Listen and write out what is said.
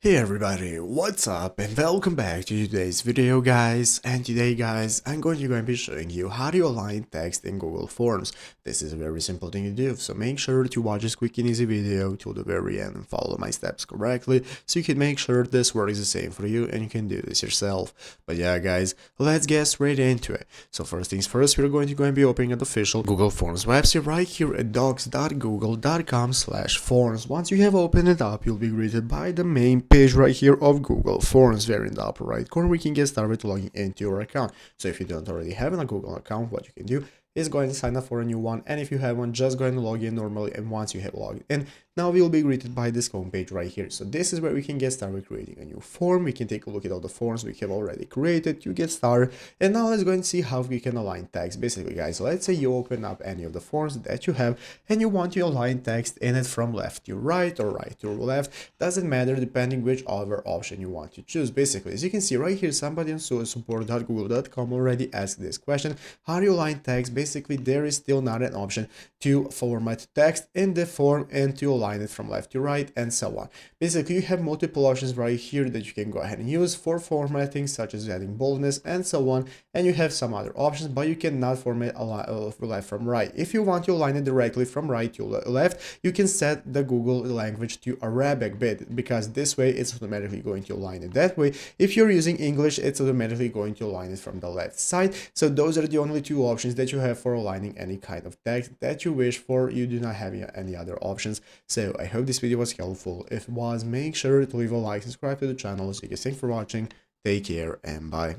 Hey everybody, what's up and welcome back to today's video guys. And today guys, I'm going to be showing you how to align text in Google Forms. This is a very simple thing to do, so make sure to watch this quick and easy video till the very end and follow my steps correctly so you can make sure this works the same for you and you can do this yourself. But yeah guys, let's get straight into it. So first things first, we're going to be opening an official Google Forms website right here at docs.google.com/forms. Once you have opened it up, you'll be greeted by the main page right here of Google Forms. There in the upper right corner, we can get started with logging into your account. So if you don't already have a Google account, what you can do is go ahead and sign up for a new one, and if you have one, just go ahead and log in normally. And once you have logged in, now we will be greeted by this home page right here. So this is where we can get started creating a new form. We can take a look at all the forms we have already created to get started. And now let's go and see how we can align text. Basically guys, let's say you open up any of the forms that you have and you want to align text in it from left to right or right to left. Doesn't matter depending which other option you want to choose. Basically, as you can see right here, somebody on support.google.com already asked this question: how do you align text? Basically, there is still not an option to format text in the form and to align it from left to right and so on. Basically, you have multiple options right here that you can go ahead and use for formatting, such as adding boldness and so on. And you have some other options, but you cannot format left from right. If you want to align it directly from right to left, you can set the Google language to Arabic bit, because this way it's automatically going to align it that way. If you're using English, it's automatically going to align it from the left side. So those are the only two options that you have for aligning any kind of text that you wish for. You do not have any other options. So I hope this video was helpful. If it was, make sure to leave a like, subscribe to the channel. So you guys, thanks for watching, take care, and bye.